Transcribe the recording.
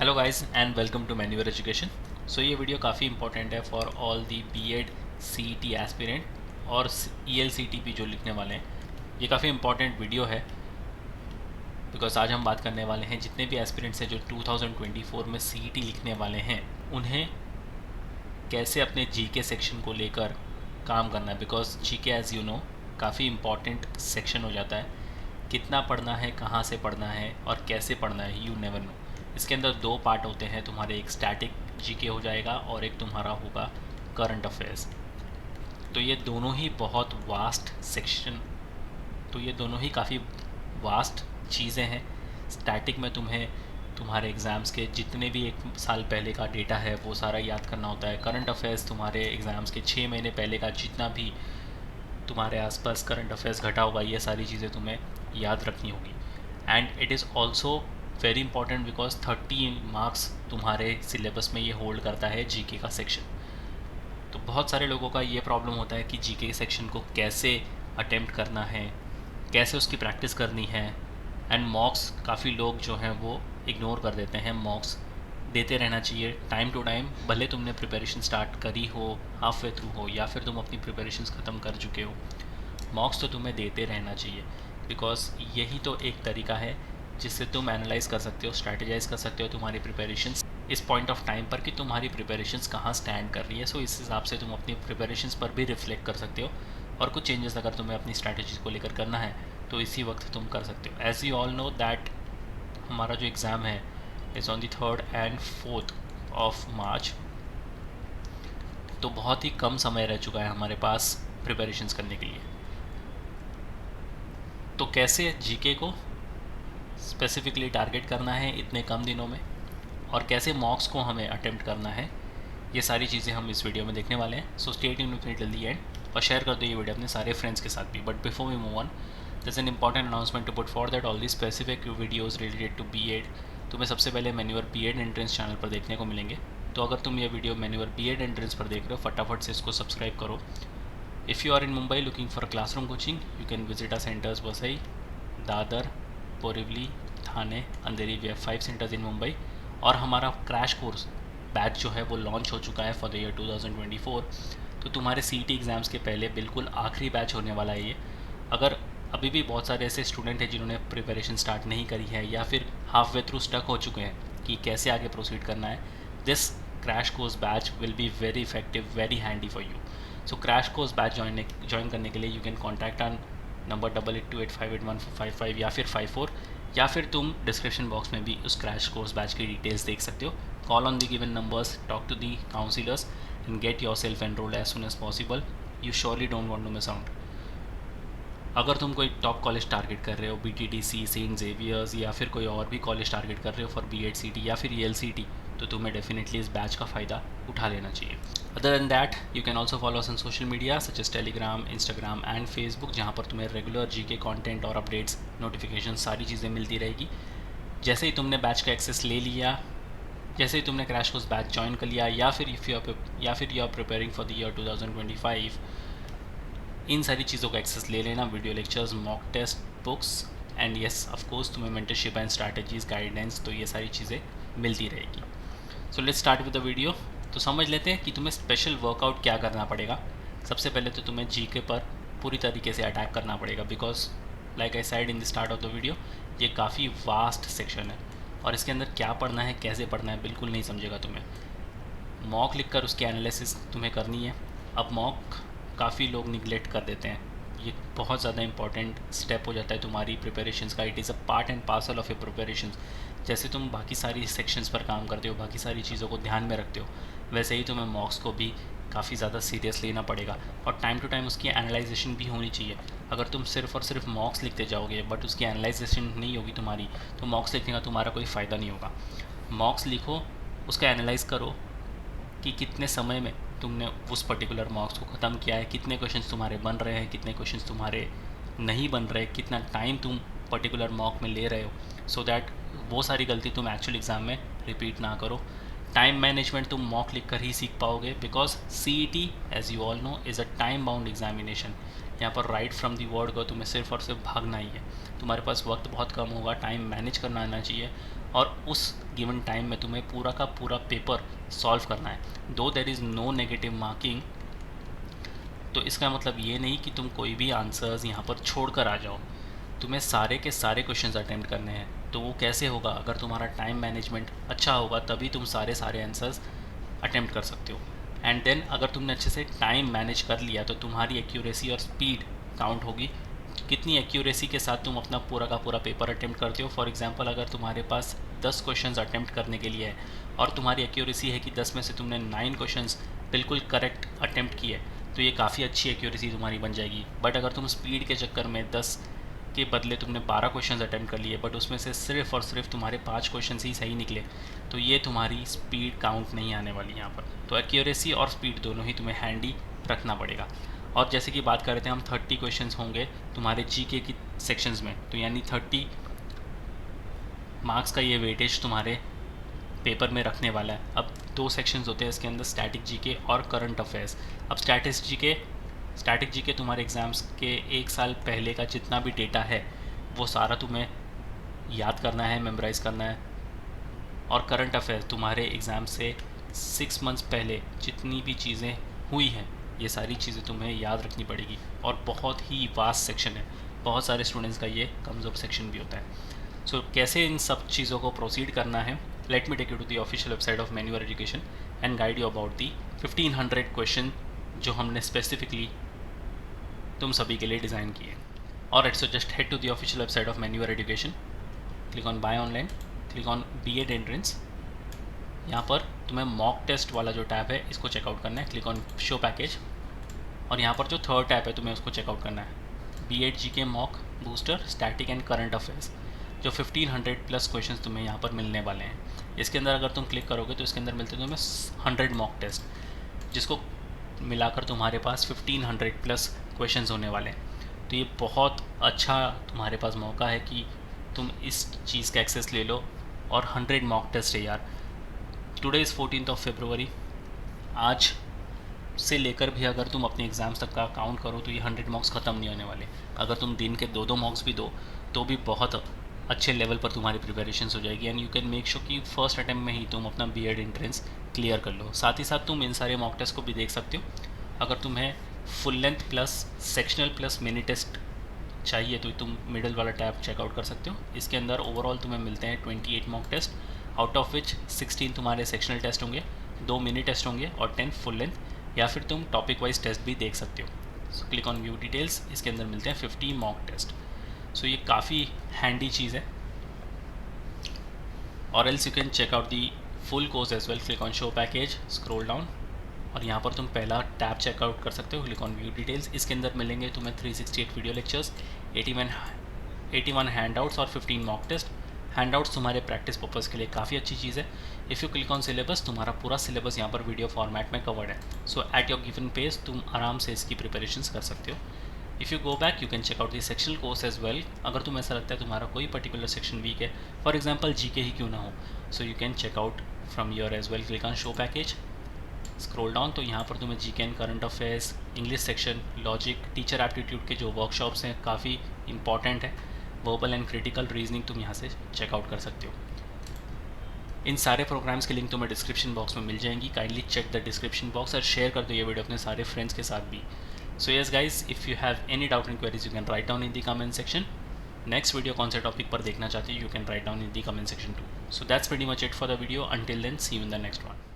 Hello guys and welcome to मैन्यूअर education. So ये video काफ़ी इंपॉर्टेंट है for all the BEd CET aspirant और ईएलसीटीपी जो लिखने वाले हैं। ये काफ़ी इंपॉर्टेंट वीडियो है बिकॉज आज हम बात करने वाले हैं जितने भी एस्पिरेंट्स हैं जो 2024 में सीईटी लिखने वाले हैं उन्हें कैसे अपने जीके सेक्शन को लेकर काम करना है। Because GK as you know काफ़ी इंपॉर्टेंट सेक्शन हो जाता है। कितना पढ़ना है, कहाँ से पढ़ना है और कैसे पढ़ना है, यू नेवर नो। इसके अंदर दो पार्ट होते हैं, तुम्हारे एक स्टैटिक जीके हो जाएगा और एक तुम्हारा होगा करंट अफेयर्स। तो ये दोनों ही बहुत वास्ट सेक्शन, तो ये दोनों ही काफ़ी वास्ट चीज़ें हैं। स्टैटिक में तुम्हें तुम्हारे एग्ज़ाम्स के जितने भी एक साल पहले का डेटा है वो सारा याद करना होता है। करंट अफेयर्स तुम्हारे एग्ज़ाम्स के 6 महीने पहले का जितना भी तुम्हारे आसपास करंट अफेयर्स घटा होगा ये सारी चीज़ें तुम्हें याद रखनी होगी। And it is also very important because 30 marks तुम्हारे सिलेबस में ये होल्ड करता है जीके का सेक्शन। तो बहुत सारे लोगों का ये प्रॉब्लम होता है कि जीके सेक्शन को कैसे अटेम्प्ट करना है, कैसे उसकी प्रैक्टिस करनी है। एंड मॉक्स काफ़ी लोग जो हैं वो इग्नोर कर देते हैं। मॉक्स देते रहना चाहिए टाइम टू टाइम, भले तुमने प्रिपरेशन स्टार्ट करी हो, हाफ वे थ्रू हो या फिर तुम अपनी प्रिपरेशन ख़त्म कर चुके हो, मॉक्स तो तुम्हें देते रहना चाहिए। बिकॉज यही तो एक तरीका है जिससे तुम एनालाइज कर सकते हो, स्ट्रैटेजाइज कर सकते हो तुम्हारी प्रिपरेशंस इस पॉइंट ऑफ टाइम पर कि तुम्हारी प्रिपरेशंस कहाँ स्टैंड कर रही है। सो इस हिसाब से तुम अपनी प्रिपरेशंस पर भी रिफ्लेक्ट कर सकते हो और कुछ चेंजेस अगर तुम्हें अपनी स्ट्रैटेजीज को लेकर करना है तो इसी वक्त तुम कर सकते हो। As you all know that हमारा जो एग्ज़ाम है is on the 3rd and 4th of March. तो बहुत ही कम समय रह चुका है हमारे पास प्रिपरेशंस करने के लिए। तो कैसे जीके को स्पेसिफिकली टारगेट करना है इतने कम दिनों में और कैसे मॉक्स को हमें अटेम्प्ट करना है, ये सारी चीज़ें हम इस वीडियो में देखने वाले हैं। So stay tuned with me till the end और शेयर कर दो ये वीडियो अपने सारे फ्रेंड्स के साथ भी। But before we move on, this an important announcement to put for that all the specific videos related to BEd तुम्हें सबसे पहले मैन्यूअर बीएड एंट्रेंस चैनल पर देखने को मिलेंगे। तो अगर तुम ये वीडियो मैन्यूअर बीएड एंट्रेंस पर देख रहे हो, फटाफट से इसको सब्सक्राइब करो। If you are in Mumbai looking for classroom coaching, you can visit our centres Vasai, Dadar, Borivali, Thane, Andheri. We have 5 centres in Mumbai. और हमारा क्रैश कोर्स बैच जो है वो लॉन्च हो चुका है फॉर द ईयर 2024। तो तुम्हारे सीईटी एग्ज़ाम्स के पहले बिल्कुल आखिरी बैच होने वाला है ये। अगर अभी भी बहुत सारे ऐसे स्टूडेंट हैं जिन्होंने प्रिपरेशन स्टार्ट नहीं करी है या फिर हाफ वे थ्रू स्टक हो चुके हैं कि कैसे आगे प्रोसीड करना है, this crash course batch will be very effective, very handy for you. So crash course batch join करने के लिए you can contact on number 8828581455 या फिर 54, या फिर तुम डिस्क्रिप्शन बॉक्स में भी उस क्रैश कोर्स बैच की डिटेल्स देख सकते हो। Call on the given numbers, talk to the counsellors and get yourself enrolled as soon as possible. You surely don't want to miss out. अगर तुम कोई टॉप कॉलेज टारगेट कर रहे हो, बीटीटीसी, सेंट जेवियर्स या फिर कोई और भी कॉलेज टारगेट कर रहे हो फॉर बीएड सीटी या फिर ईएलसीटी, तो तुम्हें डेफिनेटली इस बैच का फ़ायदा उठा लेना चाहिए। Other than that you can also follow us on social media such as Telegram, Instagram and Facebook, जहाँ पर तुम्हें रेगुलर जीके कंटेंट और अपडेट्स, नोटिफिकेशन सारी चीज़ें मिलती रहेगी। जैसे ही तुमने बैच का एक्सेस ले लिया, जैसे ही तुमने क्रैश कोर्स बैच ज्वाइन कर लिया या फिर you are preparing for the year 2025, इन सारी चीज़ों का एक्सेस ले लेना। Video lectures, mock test, books and yes of course तुम्हें मेंटरशिप एंड स्ट्रैटेजीज, गाइडेंस, तो ये सारी चीज़ें मिलती रहेगी। So let's start with the video. तो समझ लेते हैं कि तुम्हें स्पेशल वर्कआउट क्या करना पड़ेगा। सबसे पहले तो तुम्हें जीके पर पूरी तरीके से अटैक करना पड़ेगा because like I side in the start of the video, ये काफ़ी वास्ट सेक्शन है और इसके अंदर क्या पढ़ना है, कैसे पढ़ना है, बिल्कुल नहीं समझेगा तुम्हें। मॉक लिख कर उसकी एनालिसिस तुम्हें करनी है। अब मॉक काफ़ी लोग निगलेक्ट कर देते हैं, ये बहुत ज़्यादा इंपॉर्टेंट स्टेप हो जाता है तुम्हारी प्रिपरेशंस का। It is a part and parcel of A preparations. जैसे तुम बाकी सारी सेक्शंस पर काम करते हो, बाकी सारी चीज़ों को ध्यान में रखते हो, वैसे ही तुम्हें मॉक्स को भी काफ़ी ज़्यादा सीरियस लेना पड़ेगा और टाइम टू टाइम उसकी एनालाइजेशन भी होनी चाहिए। अगर तुम सिर्फ और सिर्फ मॉक्स लिखते जाओगे बट उसकी एनालाइजेशन नहीं होगी तुम्हारी, तो मॉक्स लिखने का तुम्हारा कोई फ़ायदा नहीं होगा। मॉक्स लिखो, उसका एनालाइज करो कि कितने समय में तुमने उस पर्टिकुलर मॉक्स को ख़त्म किया है, कितने क्वेश्चंस तुम्हारे बन रहे हैं, कितने क्वेश्चंस तुम्हारे नहीं बन रहे, कितना टाइम तुम पर्टिकुलर मॉक में ले रहे हो, सो दैट वो सारी गलती तुम एक्चुअल एग्ज़ाम में रिपीट ना करो। टाइम मैनेजमेंट तुम मॉक लिख कर ही सीख पाओगे because CET as you all know is a time bound examination. यहाँ पर राइट फ्रॉम दी वर्ड को तुम्हें सिर्फ और सिर्फ भागना ही है। तुम्हारे पास वक्त बहुत कम होगा, टाइम मैनेज करना आना चाहिए और उस गिवन टाइम में तुम्हें पूरा का पूरा पेपर सॉल्व करना है। Though there is no negative marking, तो इसका मतलब ये नहीं कि तुम कोई भी आंसर्स यहाँ पर छोड़ कर आ जाओ, तुम्हें सारे के सारे क्वेश्चंस अटेम्प्ट करने हैं। तो वो कैसे होगा? अगर तुम्हारा टाइम मैनेजमेंट अच्छा होगा तभी तुम सारे सारे आंसर्स अटेम्प्ट कर सकते हो। एंड देन अगर तुमने अच्छे से टाइम मैनेज कर लिया तो तुम्हारी एक्यूरेसी और स्पीड काउंट होगी, कितनी एक्यूरेसी के साथ तुम अपना पूरा का पूरा पेपर अटेम्प्ट करते हो। फॉर एग्जांपल अगर तुम्हारे पास 10 क्वेश्चंस अटेम्प्ट करने के लिए है और तुम्हारी एक्यूरेसी है कि 10 में से तुमने 9 क्वेश्चंस बिल्कुल करेक्ट अटेम्प्ट किए, तो ये काफ़ी अच्छी एक्यूरेसी तुम्हारी बन जाएगी। बट अगर तुम स्पीड के चक्कर में 10 के बदले तुमने 12 क्वेश्चंस अटेम्प्ट कर लिए बट उसमें से सिर्फ और सिर्फ तुम्हारे 5 क्वेश्चंस ही सही निकले, तो ये तुम्हारी स्पीड काउंट नहीं आने वाली यहाँ पर। तो एक्यूरेसी और स्पीड दोनों ही तुम्हें हैंडी रखना पड़ेगा। और जैसे कि बात कर रहे थे हम 30 क्वेश्चंस होंगे तुम्हारे जीके की सेक्शंस में, तो यानी 30 मार्क्स का ये वेटेज तुम्हारे पेपर में रखने वाला है। अब 2 सेक्शंस होते हैं इसके अंदर, स्टैटिक जीके और करंट अफेयर्स। अब स्टैटिक जीके तुम्हारे एग्ज़ाम्स के 1 साल पहले का जितना भी डेटा है वो सारा तुम्हें याद करना है, मेमोराइज़ करना है। और करंट अफेयर्स तुम्हारे एग्ज़ाम से 6 मंथ्स पहले जितनी भी चीज़ें हुई हैं ये सारी चीज़ें तुम्हें याद रखनी पड़ेगी। और बहुत ही वास्ट सेक्शन है, बहुत सारे स्टूडेंट्स का ये कमज़ोर सेक्शन भी होता है। सो कैसे इन सब चीज़ों को प्रोसीड करना है, let me take you to the official website of मैन्यूअर education and guide you about the 1500 question जो हमने स्पेसिफिकली तुम सभी के लिए डिज़ाइन किए। और so just head to the official website of मैन्यूअर education, click on buy online, click on BEd entrance. यहाँ पर तुम्हें मॉक टेस्ट वाला जो टैब है इसको चेकआउट करना है, क्लिक ऑन शो पैकेज। और यहाँ पर जो थर्ड टैब है तुम्हें उसको चेकआउट करना है, BEd GK mock booster static and current affairs, जो 1500 प्लस क्वेश्चन तुम्हें यहाँ पर मिलने वाले हैं। इसके अंदर अगर तुम क्लिक करोगे तो इसके अंदर मिलते हैं तुम्हें 100 मॉक टेस्ट, जिसको मिलाकर तुम्हारे पास 1500 प्लस क्वेश्चन होने वाले हैं। तो ये बहुत अच्छा तुम्हारे पास मौका है कि तुम इस चीज़ का एक्सेस ले लो। और 100 मॉक टेस्ट है यार। टुडे इज़ 14 फरवरी, आज से लेकर भी अगर तुम अपने एग्ज़ाम्स तक का काउंट करो तो ये 100 मॉक्स ख़त्म नहीं होने वाले। अगर तुम दिन के 2-2 मॉक्स भी दो तो भी बहुत अच्छे लेवल पर तुम्हारी प्रिपरेशंस हो जाएगी। And you can make sure कि फर्स्ट अटैम्प्ट में ही तुम अपना बीएड एंट्रेंस क्लियर कर लो। साथ ही साथ तुम इन सारे मॉक टेस्ट को भी देख सकते हो। अगर तुम्हें full length plus sectional plus mini test चाहिए तो तुम मिडल वाला टैब चेकआउट कर सकते हो। इसके अंदर ओवरऑल तुम्हें मिलते हैं 28 mock test, out of which 16 तुम्हारे सेक्शनल टेस्ट होंगे, 2 मिनी टेस्ट होंगे और 10 फुल लेंथ, या फिर तुम टॉपिक वाइज टेस्ट भी देख सकते हो। So click on view details, इसके अंदर मिलते हैं 50 मॉक टेस्ट। सो ये काफ़ी हैंडी चीज़ है। और else you can check out the full course as well, click on show package, scroll down और यहाँ पर तुम पहला टैब चेकआउट कर सकते हो, क्लिक ऑन व्यू डिटेल्स। इसके अंदर मिलेंगे तुम्हें 368 वीडियो लेक्चर्स, 81 हैंडआउट्स और 15 मॉक टेस्ट। हैंडआउट्स तुम्हारे प्रैक्टिस पर्पज़ के लिए काफ़ी अच्छी चीज़ है। If you click on syllabus, तुम्हारा पूरा सिलेबस यहाँ पर वीडियो फॉर्मेट में कवर्ड है। So at your given pace तुम आराम से इसकी प्रिपरेशंस कर सकते हो। If you go back you can check out the sectional course as well. अगर तुम्हें ऐसा लगता है तुम्हारा कोई पर्टिकुलर सेक्शन वीक है, फॉर एग्जाम्पल जीके ही क्यों ना हो, so you can check out from your as well. Click on show package, scroll down, तो यहाँ पर तुम्हें GK and current affairs, English section, logic, teacher aptitude के जो वर्कशॉप्स हैं काफ़ी इंपॉर्टेंट है, वर्बल एंड क्रिटिकल रीजनिंग तुम यहाँ से चेकआउट कर सकते हो। इन सारे प्रोग्राम्स के लिंक तुम्हें डिस्क्रिप्शन बॉक्स में मिल जाएंगी। Kindly check the description box और शेयर कर दो ये वीडियो अपने सारे फ्रेंड्स के साथ भी। So yes guys, if you have any doubt and queries you can write down in the comment section. Next video कौन से टॉपिक पर देखना चाहते हो you can write down in the comment section too. So that's pretty much it for the video. Until then see you in the next one.